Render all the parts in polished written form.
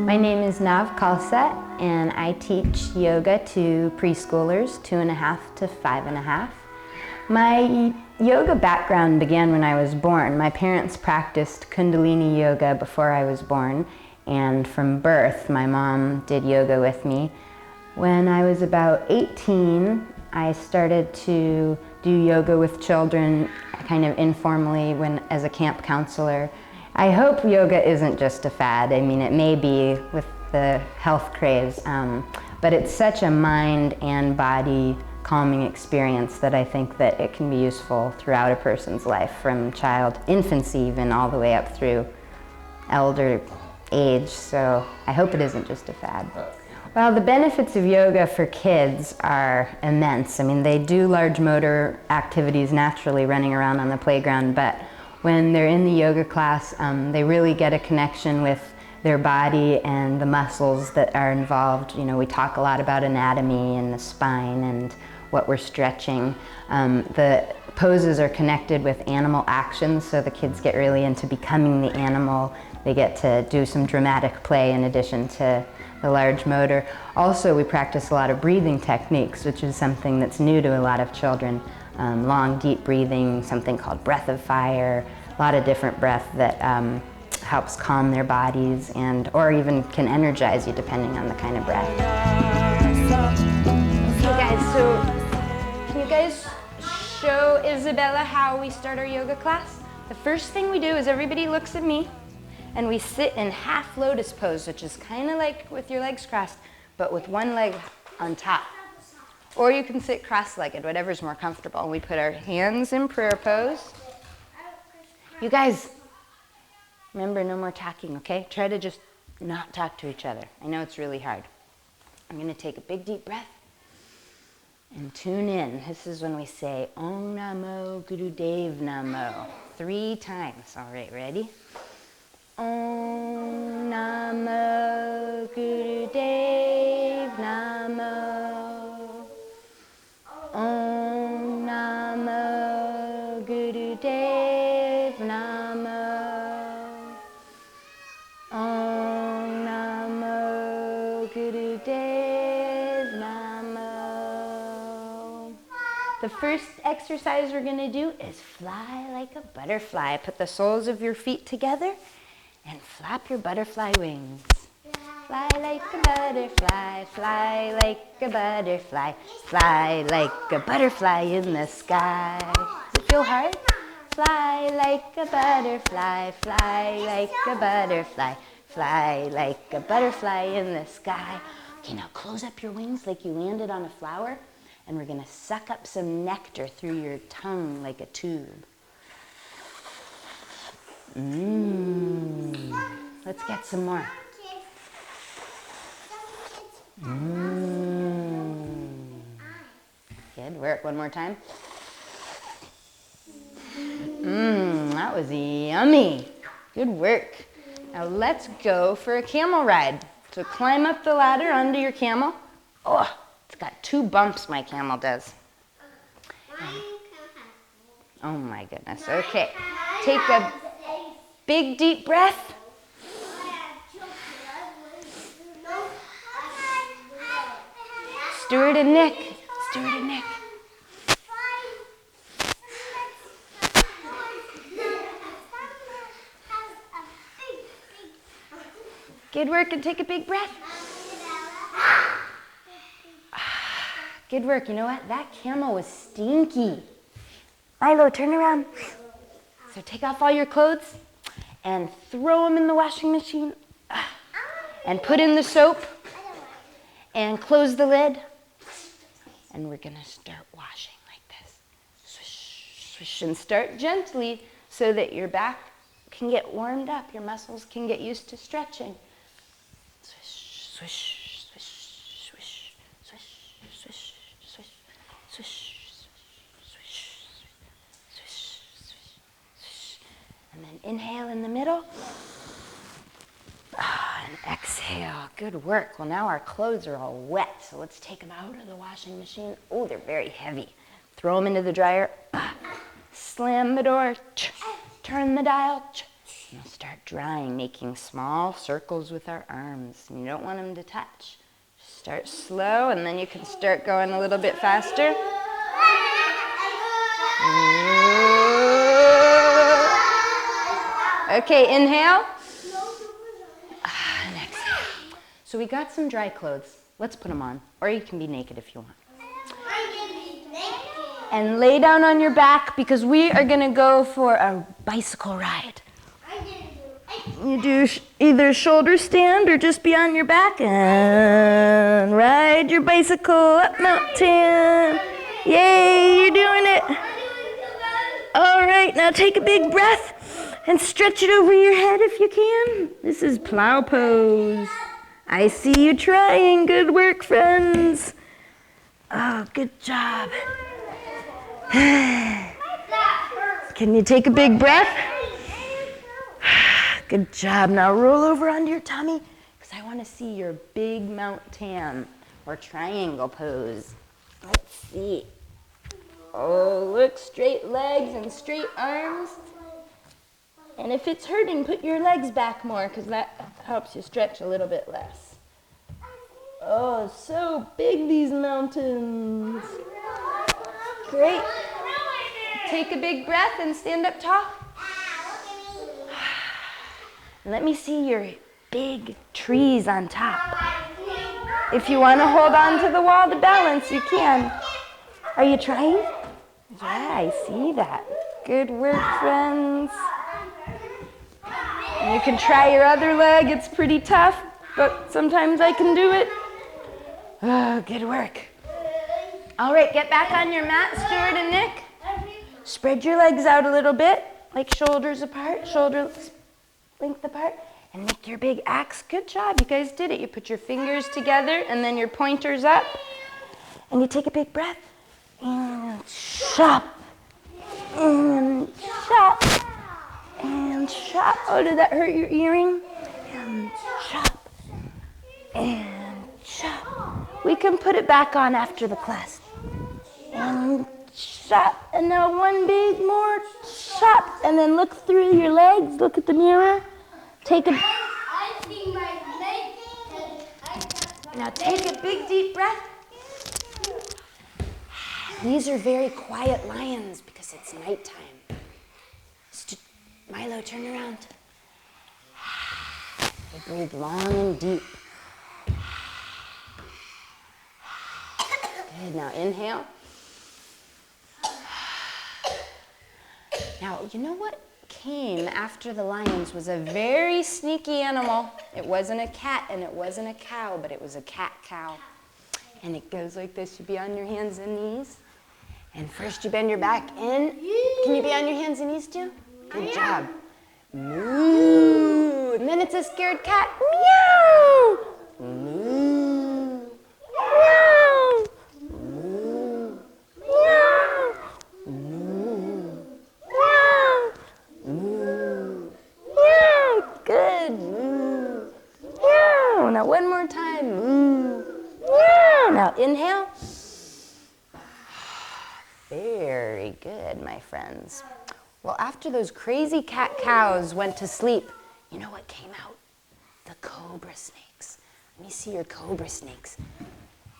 My name is Khalsa, and I teach yoga to preschoolers, 2.5 to 5.5. My yoga background began when I was born. My parents practiced Kundalini yoga before I was born, and from birth, my mom did yoga with me. When I was about 18, I started to do yoga with children kind of informally as a camp counselor. I hope yoga isn't just a fad. I mean, it may be with the health craze, but it's such a mind and body calming experience that I think that it can be useful throughout a person's life, from infancy even, all the way up through elder age. So I hope it isn't just a fad. Well, the benefits of yoga for kids are immense. I mean, they do large motor activities naturally running around on the playground, but when they're in the yoga class, they really get a connection with their body and the muscles that are involved. You know, we talk a lot about anatomy and the spine and what we're stretching. The poses are connected with animal actions, so the kids get really into becoming the animal. They get to do some dramatic play in addition to the large motor. Also, we practice a lot of breathing techniques, which is something that's new to a lot of children. Long, deep breathing, something called breath of fire, a lot of different breath that helps calm their bodies or even can energize you depending on the kind of breath. Okay guys, so can you guys show Isabella how we start our yoga class? The first thing we do is everybody looks at me and we sit in half lotus pose, which is kind of like with your legs crossed, but with one leg on top. Or you can sit cross-legged, whatever's more comfortable. We put our hands in prayer pose. You guys, remember, no more talking, okay? Try to just not talk to each other. I know it's really hard. I'm gonna take a big deep breath and tune in. This is when we say Om Namo Guru Dev Namo 3 times. All right, ready? Om Namo Guru Dev Namo. Om Namo Guru Dev Namo. Om Namo Guru Dev Namo. The first exercise we're going to do is fly like a butterfly. Put the soles of your feet together and flap your butterfly wings. Fly like a butterfly, fly like a butterfly, fly like a butterfly in the sky. Does it feel hard? Fly like a butterfly, fly like a butterfly, fly like a butterfly in the sky. Okay, now close up your wings like you landed on a flower, and we're gonna suck up some nectar through your tongue like a tube. Let's get some more. Good work. One more time. That was yummy. Good work. Now let's go for a camel ride. So climb up the ladder onto your camel. Oh, it's got 2 bumps, my camel does. Oh my goodness. Okay. Take a big deep breath. Stuart and Nick. Stuart and Nick. Good work, and take a big breath. Good work. You know what? That camel was stinky. Milo, turn around. So take off all your clothes and throw them in the washing machine and put in the soap and close the lid. And we're gonna start washing like this. Swish, swish, and start gently so that your back can get warmed up, your muscles can get used to stretching. Swish, swish, swish, swish, swish, swish, swish, swish, swish, swish, swish, swish. And then inhale in the middle. And exhale. Good work. Well, now our clothes are all wet, so let's take them out of the washing machine. Oh, they're very heavy. Throw them into the dryer. Slam the door. Turn the dial. We'll start drawing, making small circles with our arms. And you don't want them to touch. Start slow, and then you can start going a little bit faster. Okay, inhale. And exhale. So we got some dry clothes. Let's put them on. Or you can be naked if you want. And lay down on your back because we are going to go for a bicycle ride. You do either shoulder stand or just be on your back and ride your bicycle up mountain. Yay, you're doing it. All right, now take a big breath and stretch it over your head if you can. This is plow pose. I see you trying. Good work, friends. Oh, good job. Can you take a big breath? Good job. Now roll over onto your tummy because I want to see your big Mount Tam or triangle pose. Let's see. Oh, look, straight legs and straight arms. And if it's hurting, put your legs back more because that helps you stretch a little bit less. Oh, so big, these mountains. Great. Take a big breath and stand up tall. Let me see your big trees on top. If you want to hold on to the wall to balance, you can. Are you trying? Yeah, I see that. Good work, friends. And you can try your other leg. It's pretty tough, but sometimes I can do it. Oh, good work. All right, get back on your mat, Stuart and Nick. Spread your legs out a little bit, like shoulders apart, shoulders length apart, and make your big axe. Good job, you guys did it. You put your fingers together and then your pointers up, and you take a big breath, and chop, and chop, and chop. Oh, did that hurt your earring? And chop, and chop. We can put it back on after the class. And chop, and now one big more chop, and then look through your legs, look at the mirror. Now take a big deep breath. These are very quiet lions because it's nighttime. Milo, turn around. You breathe long and deep. Good, now inhale. Now, you know what came after the lions was a very sneaky animal. It wasn't a cat and it wasn't a cow, but it was a cat-cow. And it goes like this. You be on your hands and knees. And first you bend your back in. Can you be on your hands and knees too? Good job. Moo. And then it's a scared cat. Meow. Moo. Meow. Moo. Meow. Moo. Meow. Moo. Meow. Good. Moo. Meow. Now one more time. Moo. Meow. Now inhale. Very good, my friends. Well, after those crazy cat-cows went to sleep, you know what came out? The cobra snakes. Let me see your cobra snakes.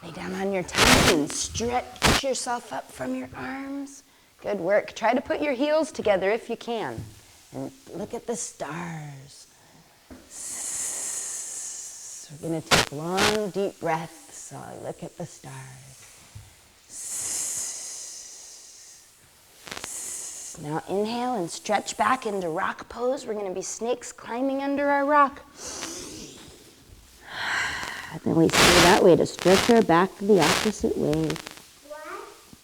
Lay down on your tummy and stretch yourself up from your arms. Good work. Try to put your heels together if you can. And look at the stars. We're going to take long, deep breaths. So look at the stars. Now inhale and stretch back into rock pose. We're going to be snakes climbing under our rock. And then we stay that way to stretch our back the opposite way.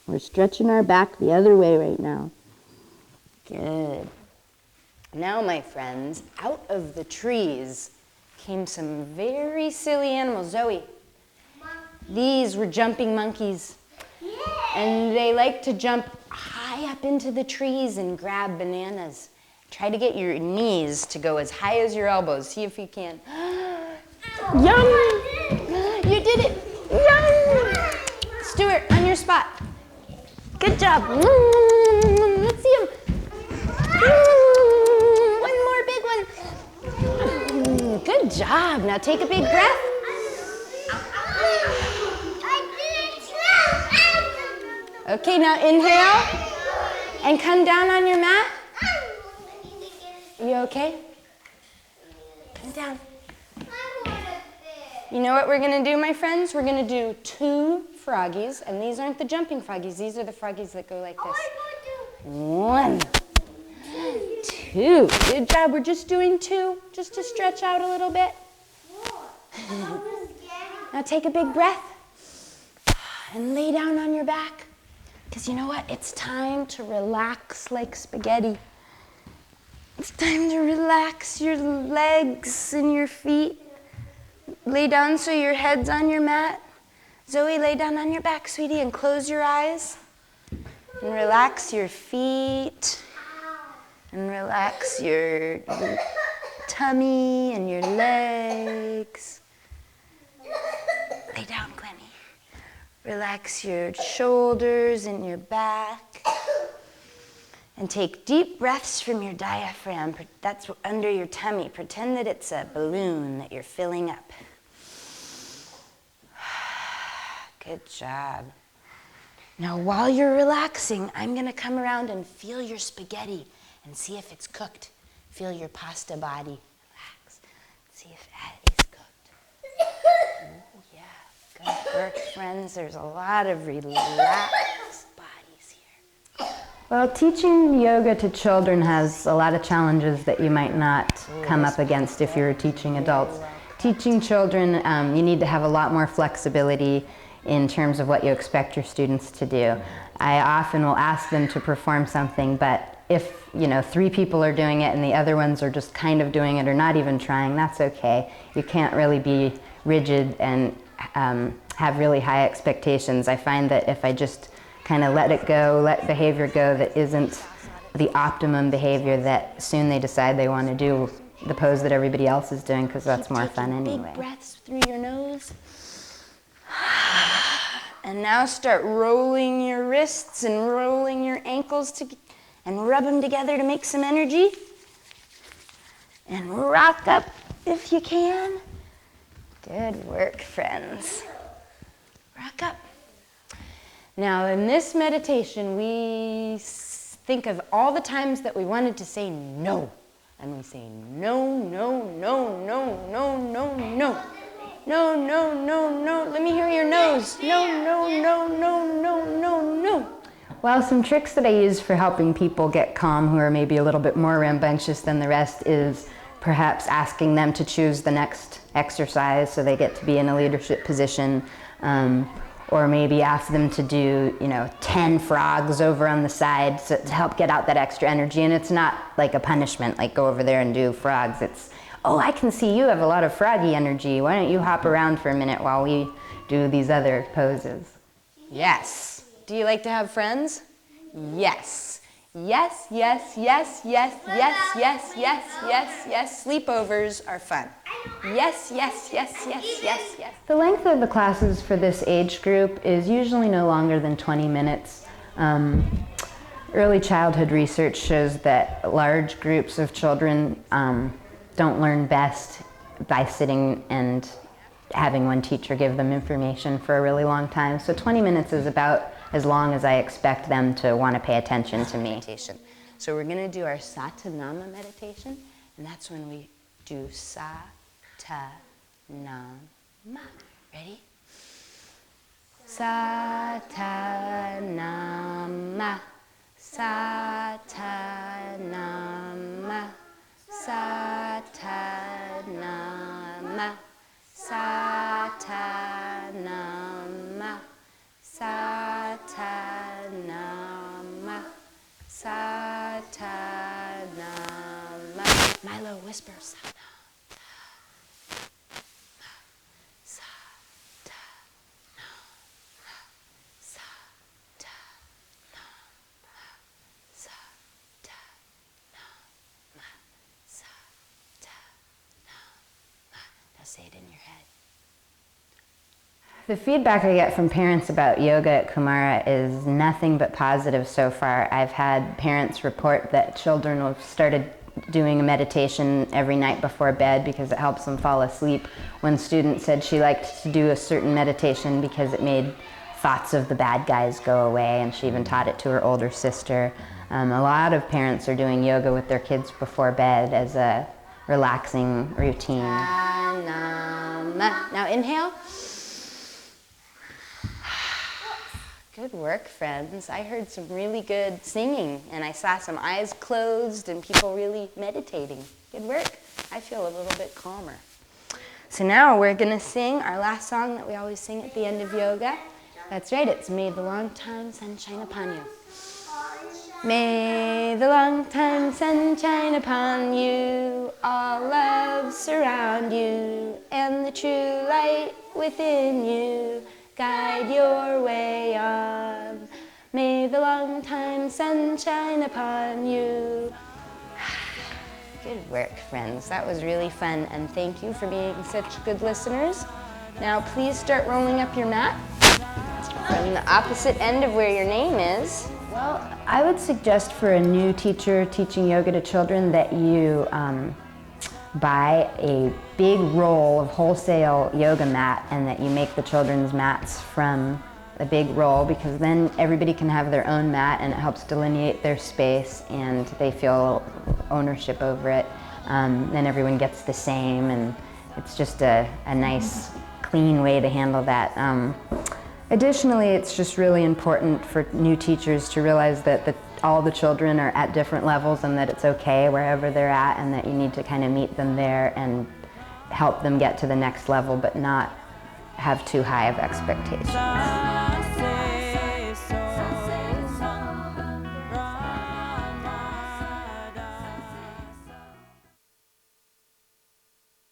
We're stretching our back the other way right now. Good. Now, my friends, out of the trees came some very silly animals. Zoe, these were jumping monkeys. And they like to jump high up into the trees and grab bananas. Try to get your knees to go as high as your elbows. See if you can. Yum! You did it! Yum! Stuart, on your spot. Good job. Let's see him. One more big one. Good job. Now take a big breath. Okay, now inhale and come down on your mat. You okay? Come down. You know what we're going to do, my friends? We're going to do 2 froggies, and these aren't the jumping froggies. These are the froggies that go like this. 1, 2. Good job. We're just doing 2, just to stretch out a little bit. Now take a big breath and lay down on your back. Because you know what? It's time to relax like spaghetti. It's time to relax your legs and your feet. Lay down so your head's on your mat. Zoe, lay down on your back, sweetie, and close your eyes. And relax your feet. And relax your tummy and your legs. Lay down, Glennie. Relax your shoulders and your back. And take deep breaths from your diaphragm. That's under your tummy. Pretend that it's a balloon that you're filling up. Good job. Now while you're relaxing, I'm going to come around and feel your spaghetti and see if it's cooked. Feel your pasta body. Relax. See if that is cooked. Ooh, yeah. Good work, friends. There's a lot of relaxed bodies here. Well, teaching yoga to children has a lot of challenges that you might not come up against if you were teaching adults. Teaching children, you need to have a lot more flexibility in terms of what you expect your students to do. I often will ask them to perform something, but if 3 people are doing it and the other ones are just kind of doing it or not even trying, that's okay. You can't really be rigid and have really high expectations. I find that if I just kind of let it go, let behavior go that isn't the optimum behavior, that soon they decide they want to do the pose that everybody else is doing because that's more fun anyway. Big breaths through your nose. And now start rolling your wrists and rolling your ankles and rub them together to make some energy. And rock up if you can. Good work, friends. Rock up. Now in this meditation, we think of all the times that we wanted to say no. And we say no, no, no, no, no, no, no. No, no, no, no. Let me hear your nose. No, no, no, no, no, no, no. Well, some tricks that I use for helping people get calm who are maybe a little bit more rambunctious than the rest is perhaps asking them to choose the next exercise so they get to be in a leadership position. Or maybe ask them to do, 10 frogs over on the side to help get out that extra energy. And it's not like a punishment, like go over there and do frogs. It's, oh, I can see you have a lot of froggy energy. Why don't you hop around for a minute while we do these other poses? Yes. Do you like to have friends? Yes. Yes, yes, yes, yes, yes, yes, yes, yes, yes. Sleepovers are fun. Yes, yes, yes, yes, yes, yes. The length of the classes for this age group is usually no longer than 20 minutes. Early childhood research shows that large groups of children don't learn best by sitting and having one teacher give them information for a really long time. So 20 minutes is about as long as I expect them to want to pay attention to me. So we're going to do our Satanama meditation, and that's when we do Sa-ta-nam-ma. Ready? Sa-ta-nam-ma. Sa-ta-nam-ma. Sa-ta-nam-ma. Sa-ta-nam-ma. Sa-ta-nam-ma. Sa-ta-nam-ma. Milo, whisper. Now say it in your head. The feedback I get from parents about yoga at Kumara is nothing but positive so far. I've had parents report that children have started doing a meditation every night before bed because it helps them fall asleep. One student said she liked to do a certain meditation because it made thoughts of the bad guys go away, and she even taught it to her older sister. A lot of parents are doing yoga with their kids before bed as a relaxing routine. Now inhale. Good work, friends. I heard some really good singing, and I saw some eyes closed and people really meditating. Good work. I feel a little bit calmer. So now we're going to sing our last song that we always sing at the end of yoga. That's right, it's May the Long Time Sun Shine Upon You. May the long time sun shine upon you, all love surround you, and the true light within you guide your way on. May the long time sun shine upon you. Good work, friends. That was really fun, and thank you for being such good listeners. Now please start rolling up your mat from the opposite end of where your name is. Well, I would suggest for a new teacher teaching yoga to children that you buy a big roll of wholesale yoga mat and that you make the children's mats from a big roll, because then everybody can have their own mat and it helps delineate their space and they feel ownership over it. Then everyone gets the same, and it's just a nice, clean way to handle that. Additionally, it's just really important for new teachers to realize that all the children are at different levels and that it's okay wherever they're at, and that you need to kind of meet them there and help them get to the next level, but not have too high of expectations.